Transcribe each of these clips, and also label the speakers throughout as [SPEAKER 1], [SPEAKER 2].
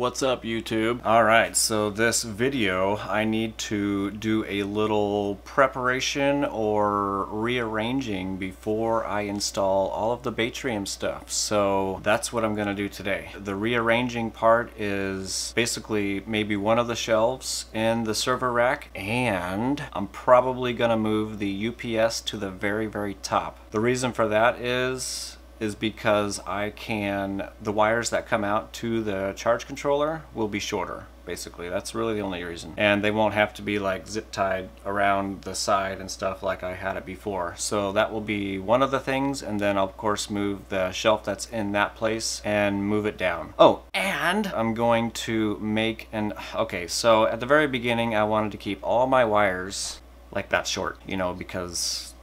[SPEAKER 1] What's up, YouTube? Alright, so this video I need to do a little preparation or rearranging before I install all of the Batrium stuff. So that's what I'm gonna do today. The rearranging part is basically maybe one of the shelves in the server rack, and I'm probably gonna move the UPS to the very top. The reason for that is because the wires that come out to the charge controller will be shorter. Basically, that's really the only reason. And they won't have to be like zip tied around the side and stuff like I had it before. So that will be one of the things, and then I'll of course move the shelf that's in that place and move it down. Oh, and I'm going to make okay, so at the very beginning I wanted to keep all my wires like that short, you know, because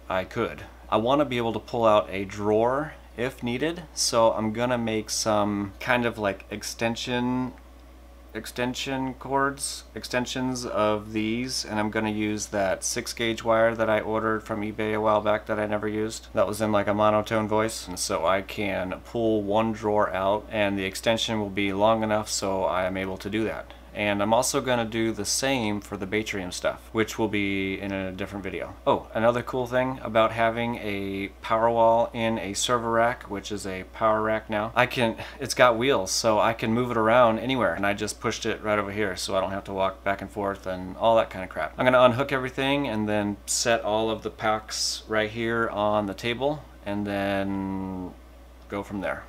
[SPEAKER 1] I could. I want to be able to pull out a drawer if needed, so I'm gonna make some kind of like extensions of these, and I'm gonna use that 6-gauge wire that I ordered from eBay a while back that I never used. That was in like a monotone voice, and so I can pull one drawer out and the extension will be long enough so I am able to do that. And I'm also going to do the same for the Batrium stuff, which will be in a different video. Oh, another cool thing about having a Powerwall in a server rack, which is a power rack now, it's got wheels, so I can move it around anywhere, and I just pushed it right over here so I don't have to walk back and forth and all that kind of crap. I'm going to unhook everything and then set all of the packs right here on the table and then go from there.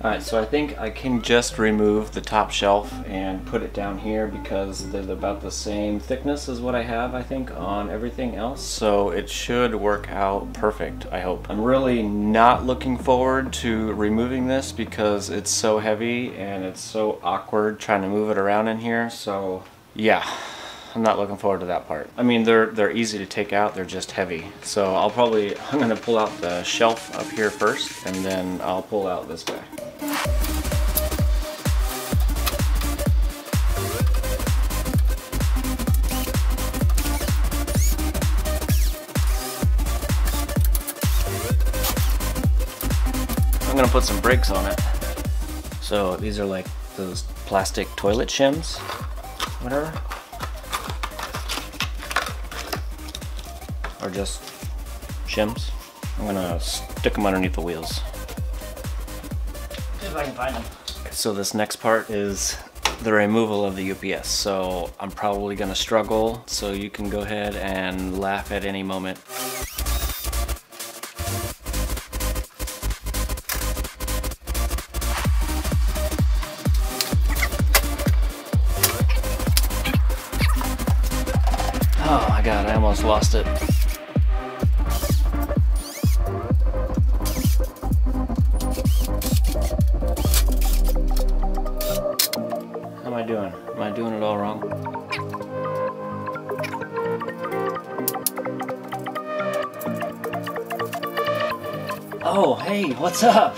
[SPEAKER 1] Alright, so I think I can just remove the top shelf and put it down here because they're about the same thickness as what I have, I think, on everything else. So it should work out perfect, I hope. I'm really not looking forward to removing this because it's so heavy and it's so awkward trying to move it around in here. So yeah, I'm not looking forward to that part. I mean, they're easy to take out, they're just heavy. So I'm gonna pull out the shelf up here first, and then I'll pull out this guy. I'm gonna put some brakes on it. So these are like those plastic toilet shims, whatever. Or just shims. I'm gonna stick them underneath the wheels. See if I can find them. So this next part is the removal of the UPS. So I'm probably gonna struggle, so you can go ahead and laugh at any moment. Oh my god, I almost lost it. How am I doing? Am I doing it all wrong? Oh, hey, what's up?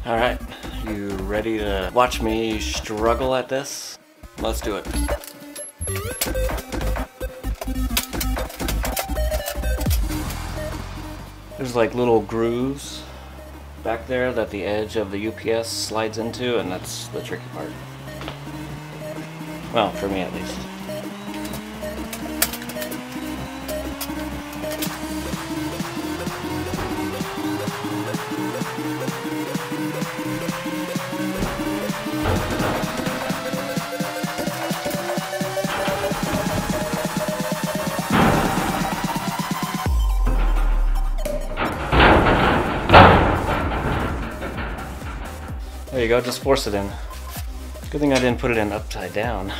[SPEAKER 1] Alright, you ready to watch me struggle at this? Let's do it. There's like little grooves back there that the edge of the UPS slides into, and that's the tricky part. Well, for me at least. you go, just force it in. Good thing I didn't put it in upside down.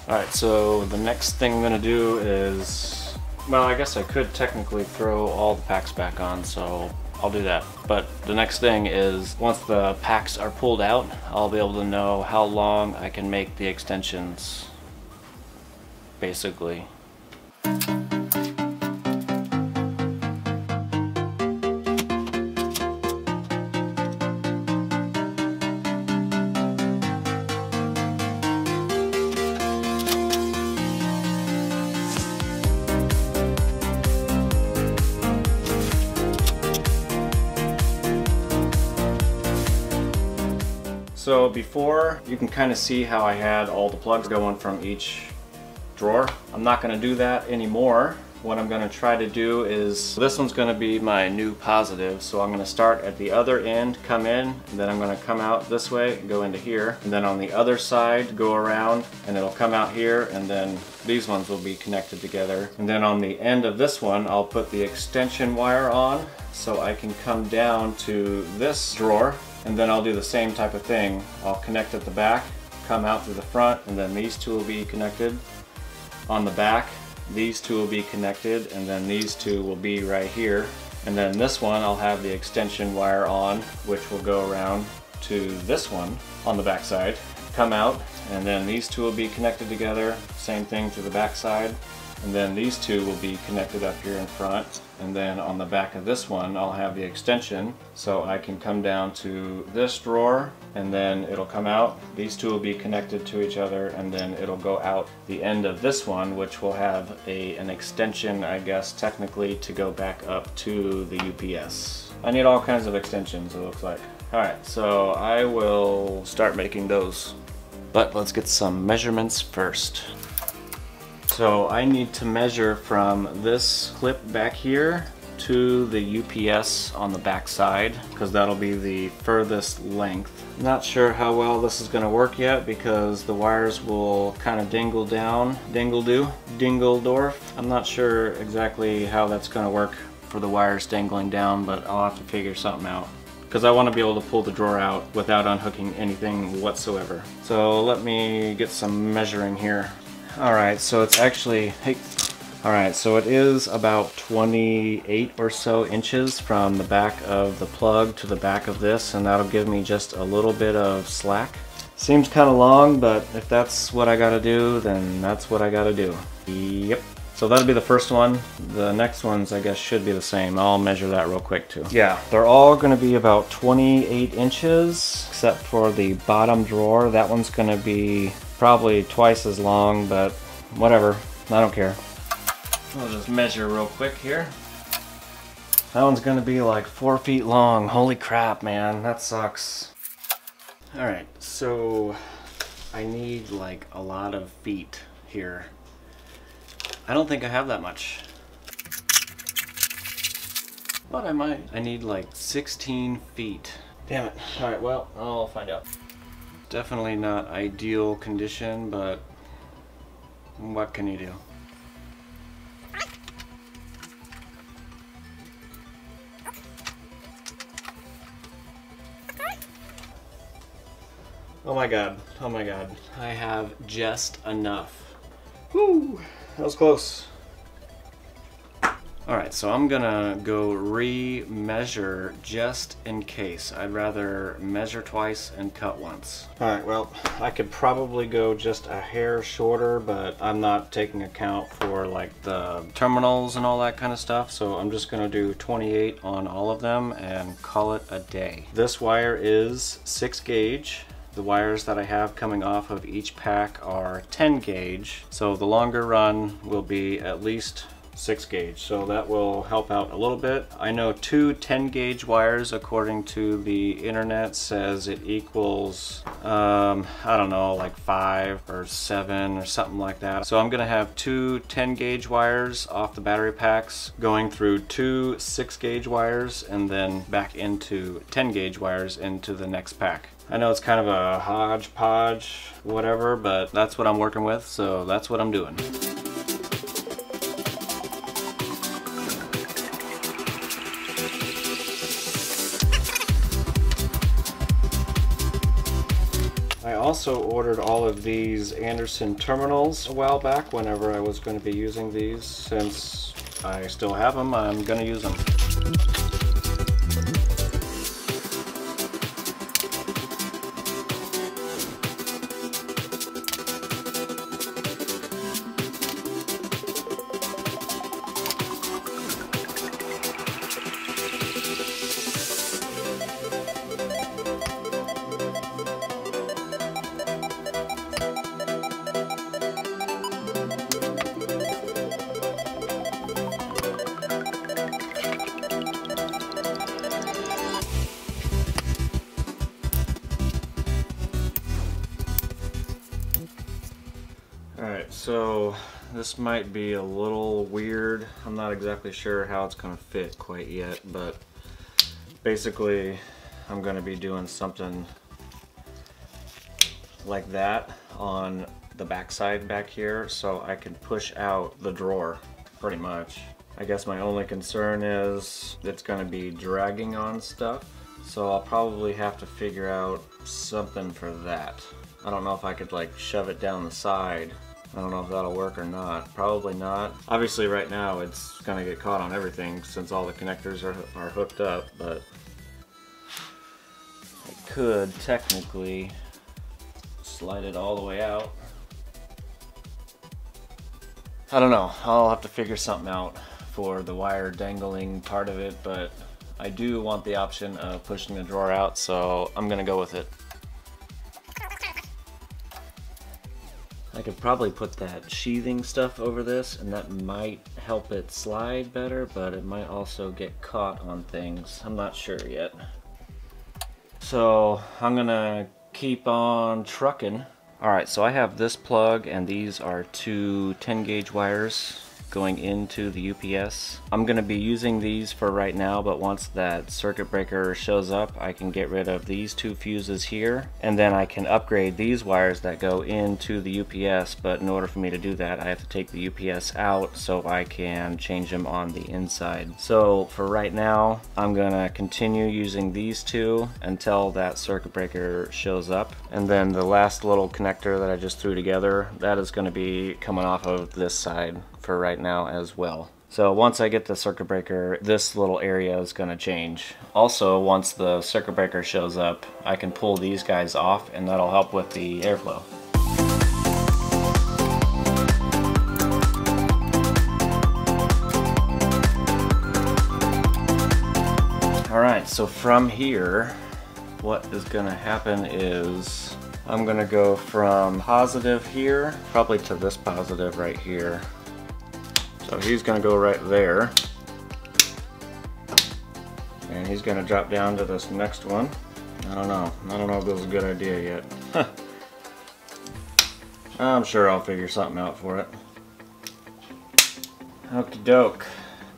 [SPEAKER 1] Alright, so the next thing I'm gonna do is, well, I guess I could technically throw all the packs back on, so I'll do that. But the next thing is, once the packs are pulled out, I'll be able to know how long I can make the extensions, basically. So before, you can kind of see how I had all the plugs going from each drawer. I'm not going to do that anymore. What I'm going to try to do is, this one's going to be my new positive, so I'm going to start at the other end, come in, and then I'm going to come out this way and go into here, and then on the other side go around and it'll come out here, and then these ones will be connected together. And then on the end of this one I'll put the extension wire on so I can come down to this drawer, and then I'll do the same type of thing. I'll connect at the back, come out through the front, and then these two will be connected. On the back, these two will be connected, and then these two will be right here. And then this one I'll have the extension wire on, which will go around to this one on the back side, come out, and then these two will be connected together, same thing to the back side. And then these two will be connected up here in front. And then on the back of this one I'll have the extension, so I can come down to this drawer, and then it'll come out. These two will be connected to each other, and then it'll go out the end of this one, which will have an extension, I guess technically, to go back up to the UPS. I need all kinds of extensions, it looks like. Alright, so I will start making those. But let's get some measurements first. So I need to measure from this clip back here to the UPS on the back side, because that'll be the furthest length. Not sure how well this is going to work yet, because the wires will kind of dingle down, dingledorf. I'm not sure exactly how that's going to work for the wires dangling down, but I'll have to figure something out, because I want to be able to pull the drawer out without unhooking anything whatsoever. So let me get some measuring here. Alright, so it's actually, alright, so it is about 28 or so inches from the back of the plug to the back of this, and that'll give me just a little bit of slack. Seems kind of long, but if that's what I gotta do, then that's what I gotta do. Yep. So that'll be the first one. The next ones, I guess, should be the same. I'll measure that real quick too. Yeah, they're all gonna be about 28 inches, except for the bottom drawer. That one's gonna be probably twice as long, but whatever, I don't care. I'll just measure real quick here. That one's gonna be like 4 feet long. Holy crap, man, that sucks. Alright, so I need like a lot of feet here. I don't think I have that much, but I might. I need like 16 feet. Damn it. Alright, well, I'll find out. Definitely not ideal condition, but what can you do? Oh my god, oh my god. I have just enough. Woo! That was close. Alright, so I'm gonna go re-measure just in case. I'd rather measure twice and cut once. Alright, well, I could probably go just a hair shorter, but I'm not taking account for like the terminals and all that kind of stuff, so I'm just gonna do 28 on all of them and call it a day. This wire is 6 gauge. The wires that I have coming off of each pack are 10 gauge, so the longer run will be at least 6 gauge, so that will help out a little bit. I know 2 10 gauge wires, according to the internet, says it equals I don't know, like 5 or 7 or something like that. So I'm gonna have 2 10 gauge wires off the battery packs going through 2 6 gauge wires, and then back into 10 gauge wires into the next pack. I know it's kind of a hodgepodge, whatever, but that's what I'm working with, so that's what I'm doing. also ordered all of these Anderson terminals a while back whenever I was going to be using these. Since I still have them, I'm going to use them. Alright, so this might be a little weird. I'm not exactly sure how it's going to fit quite yet, but basically I'm going to be doing something like that on the backside back here so I can push out the drawer pretty much. I guess my only concern is it's going to be dragging on stuff, so I'll probably have to figure out something for that. I don't know if I could like shove it down the side. I don't know if that'll work or not. Probably not. Obviously right now it's gonna get caught on everything since all the connectors are hooked up, but I could technically slide it all the way out. I don't know. I'll have to figure something out for the wire dangling part of it, but I do want the option of pushing the drawer out, so I'm gonna go with it. I could probably put that sheathing stuff over this and that might help it slide better, but it might also get caught on things. I'm not sure yet. So I'm gonna keep on trucking. Alright, so I have this plug and these are two 10 gauge wires going into the UPS. I'm going to be using these for right now, but once that circuit breaker shows up, I can get rid of these two fuses here, and then I can upgrade these wires that go into the UPS, but in order for me to do that, I have to take the UPS out so I can change them on the inside. So for right now, I'm going to continue using these two until that circuit breaker shows up, and then the last little connector that I just threw together, that is going to be coming off of this side for right now as well. So once I get the circuit breaker, this little area is going to change. Also, once the circuit breaker shows up, I can pull these guys off and that'll help with the airflow. Alright, so from here, what is going to happen is I'm going to go from positive here, probably to this positive right here. So he's going to go right there, and he's going to drop down to this next one. I don't know if this is a good idea yet. I'm sure I'll figure something out for it. Okie doke.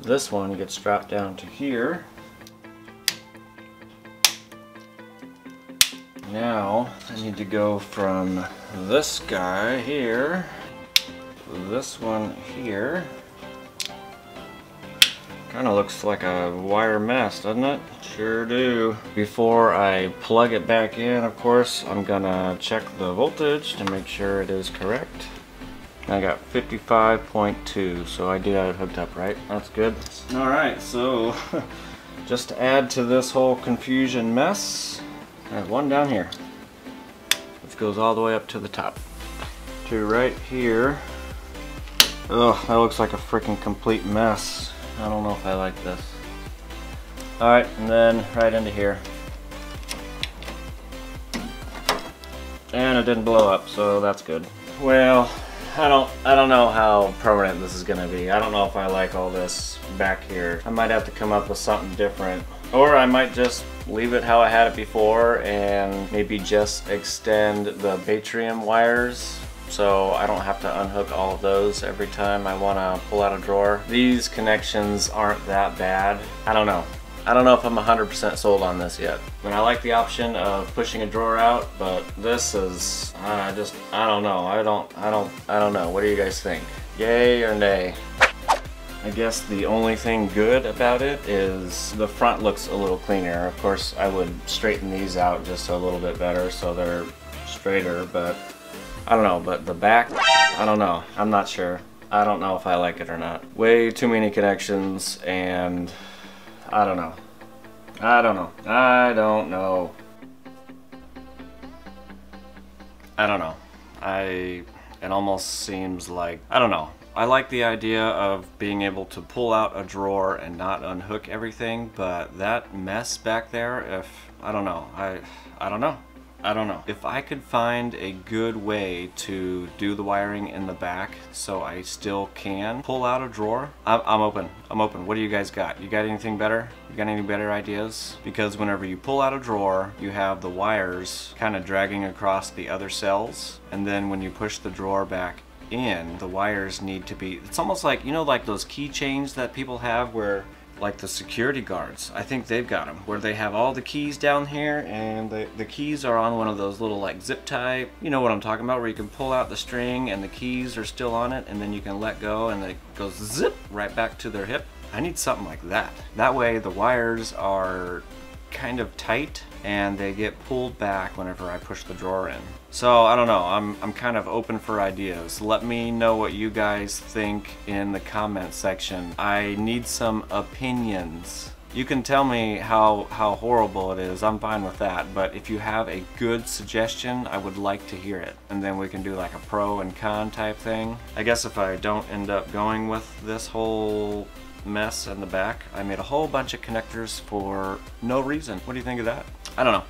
[SPEAKER 1] This one gets dropped down to here. Now I need to go from this guy here to this one here. Kind of looks like a wire mess, doesn't it? Sure do. Before I plug it back in, of course, I'm gonna check the voltage to make sure it is correct. I got 55.2, so I do have it hooked up right. That's good. Alright, so just to add to this whole confusion mess, I have one down here, which goes all the way up to the top. To right here. Ugh, that looks like a freaking complete mess. I don't know if I like this. Alright, and then right into here. And it didn't blow up, so that's good. Well, I don't know how permanent this is gonna be. I don't know if I like all this back here. I might have to come up with something different. Or I might just leave it how I had it before and maybe just extend the Batrium wires so I don't have to unhook all of those every time I want to pull out a drawer. These connections aren't that bad. I don't know. I don't know if I'm 100% sold on this yet. But I like the option of pushing a drawer out, but this is, I don't know. I don't know. What do you guys think? Yay or nay? I guess the only thing good about it is the front looks a little cleaner. Of course, I would straighten these out just a little bit better so they're straighter, but I don't know. But the back, I don't know. I'm not sure. I don't know if I like it or not. Way too many connections, and I don't know. I don't know. I don't know. I don't know. It almost seems like, I don't know. I like the idea of being able to pull out a drawer and not unhook everything, but that mess back there, I don't know. I don't know. I don't know. If I could find a good way to do the wiring in the back so I still can pull out a drawer, I'm open. I'm open. What do you guys got? You got anything better? You got any better ideas? Because whenever you pull out a drawer, you have the wires kind of dragging across the other cells, and then when you push the drawer back in, the wires need to be, it's almost like, you know, like those keychains that people have where, like the security guards, I think they've got them, where they have all the keys down here, and the keys are on one of those little like zip tie, you know what I'm talking about, where you can pull out the string and the keys are still on it, and then you can let go and it goes zip right back to their hip. I need something like that. That way the wires are kind of tight and they get pulled back whenever I push the drawer in. So I don't know, I'm kind of open for ideas. Let me know what you guys think in the comment section. I need some opinions. You can tell me how horrible it is, I'm fine with that, but if you have a good suggestion, I would like to hear it. And then we can do like a pro and con type thing. I guess if I don't end up going with this whole mess in the back, I made a whole bunch of connectors for no reason. What do you think of that? I don't know.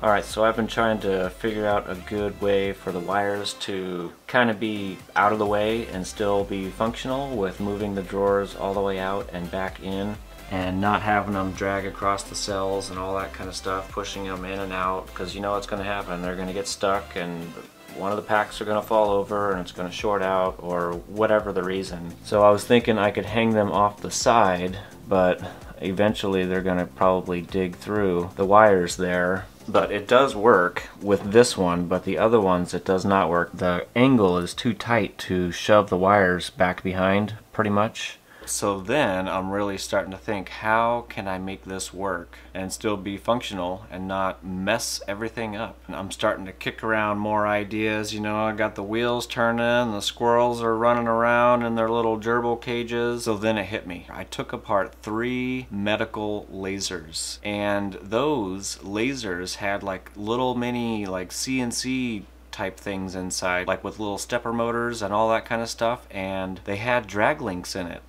[SPEAKER 1] Alright, so I've been trying to figure out a good way for the wires to kind of be out of the way and still be functional, with moving the drawers all the way out and back in and not having them drag across the cells and all that kind of stuff, pushing them in and out, because you know what's going to happen. They're going to get stuck and one of the packs are going to fall over and it's going to short out, or whatever the reason. So I was thinking I could hang them off the side, but eventually they're going to probably dig through the wires there. But it does work with this one, but the other ones it does not work. The angle is too tight to shove the wires back behind, pretty much. So then I'm really starting to think, how can I make this work and still be functional and not mess everything up? And I'm starting to kick around more ideas. You know, I got the wheels turning, the squirrels are running around in their little gerbil cages. So then it hit me. I took apart 3 medical lasers, and those lasers had like little mini like CNC type things inside, like with little stepper motors and all that kind of stuff, and they had drag links in it.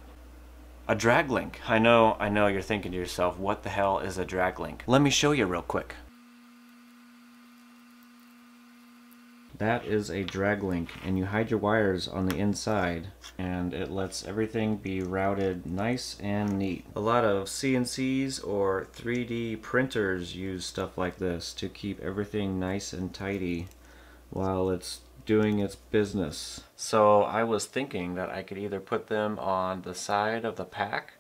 [SPEAKER 1] A drag link. I know you're thinking to yourself, what the hell is a drag link? Let me show you real quick. That is a drag link, and you hide your wires on the inside, and it lets everything be routed nice and neat. A lot of CNCs or 3D printers use stuff like this to keep everything nice and tidy while it's doing its business. So I was thinking that I could either put them on the side of the pack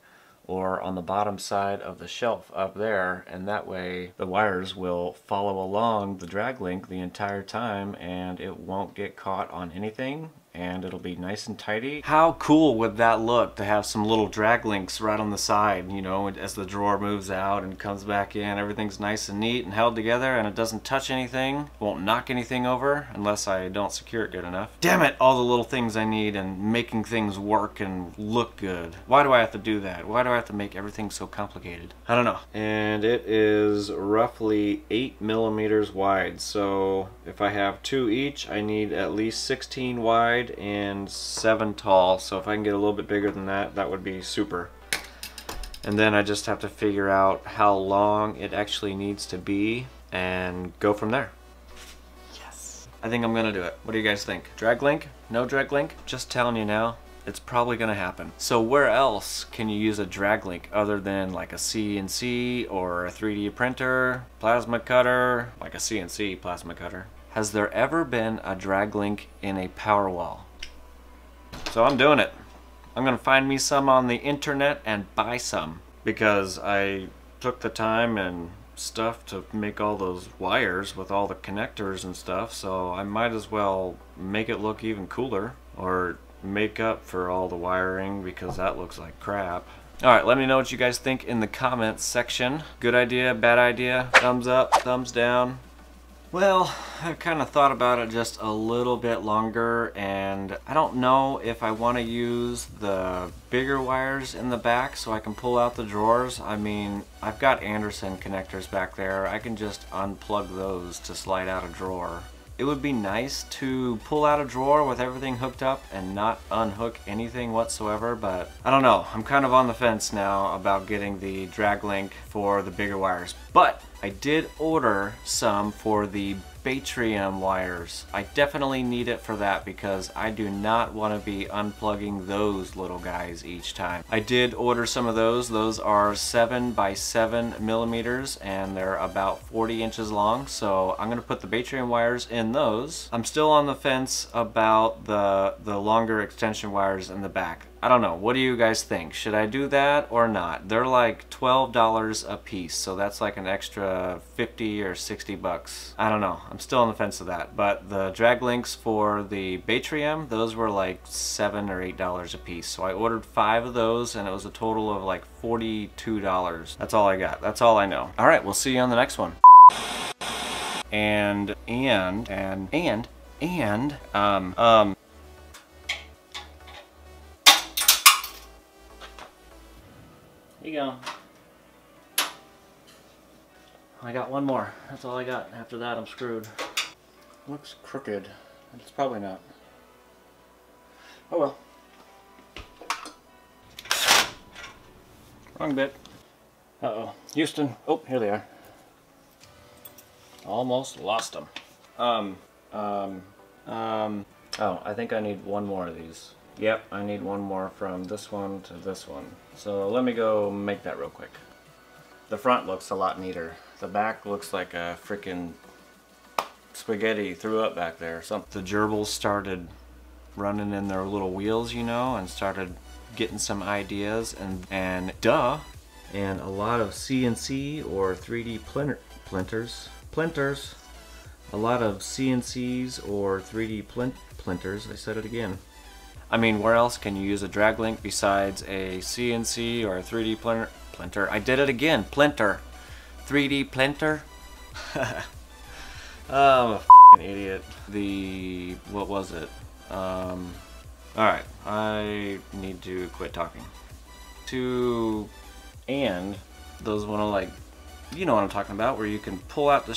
[SPEAKER 1] or on the bottom side of the shelf up there, and that way the wires will follow along the drag link the entire time and it won't get caught on anything, and it'll be nice and tidy. How cool would that look to have some little drag links right on the side, you know, as the drawer moves out and comes back in, everything's nice and neat and held together and it doesn't touch anything, won't knock anything over unless I don't secure it good enough. Damn it, all the little things I need and making things work and look good. Why do I have to do that? Why do I have to make everything so complicated? I don't know. And it is roughly 8 millimeters wide, so if I have 2 each, I need at least 16 wide and 7 tall. So if I can get a little bit bigger than that, that would be super. And then I just have to figure out how long it actually needs to be and go from there. Yes, I think I'm gonna do it. What do you guys think? Drag link? No drag link? Just telling you now, it's probably gonna happen. So where else can you use a drag link other than like a CNC or a 3D printer, plasma cutter, like a CNC plasma cutter? Has there ever been a drag link in a Powerwall? So I'm doing it. I'm gonna find me some on the internet and buy some, because I took the time and stuff to make all those wires with all the connectors and stuff, so I might as well make it look even cooler, or make up for all the wiring, because that looks like crap. Alright, let me know what you guys think in the comments section. Good idea, bad idea, thumbs up, thumbs down. Well, I've kind of thought about it just a little bit longer, and I don't know if I want to use the bigger wires in the back so I can pull out the drawers. I mean, I've got Anderson connectors back there. I can just unplug those to slide out a drawer. It would be nice to pull out a drawer with everything hooked up and not unhook anything whatsoever, but I don't know. I'm kind of on the fence now about getting the drag link for the bigger wires. But I did order some for the Batrium wires. I definitely need it for that because I do not want to be unplugging those little guys each time. I did order some of those. Those are 7 by 7 millimeters and they're about 40 inches long. So I'm going to put the Batrium wires in those. I'm still on the fence about the longer extension wires in the back. I don't know. What do you guys think? Should I do that or not? They're like $12 a piece, so that's like an extra 50 or 60 bucks. I don't know. I'm still on the fence of that. But the drag links for the Batrium, those were like $7 or $8 a piece. So I ordered 5 of those and it was a total of like $42. That's all I got. That's all I know. All right, we'll see you on the next one. Here you go. I got one more. That's all I got. After that, I'm screwed. Looks crooked. It's probably not. Oh well. Wrong bit. Uh-oh. Houston. Oh, here they are. Almost lost them. Oh, I think I need one more of these. Yep, I need one more from this one to this one. So let me go make that real quick. The front looks a lot neater. The back looks like a freaking spaghetti threw up back there. The gerbils started running in their little wheels, you know, and started getting some ideas and duh. And a lot of CNC or 3D plinters. A lot of CNCs or 3D plinters. I said it again. I mean, where else can you use a drag link besides a CNC or a 3D plinter? I did it again, plinter. 3D plinter? Oh, I'm a f***ing idiot. What was it? Alright, I need to quit talking. And those one of like, you know what I'm talking about, where you can pull out the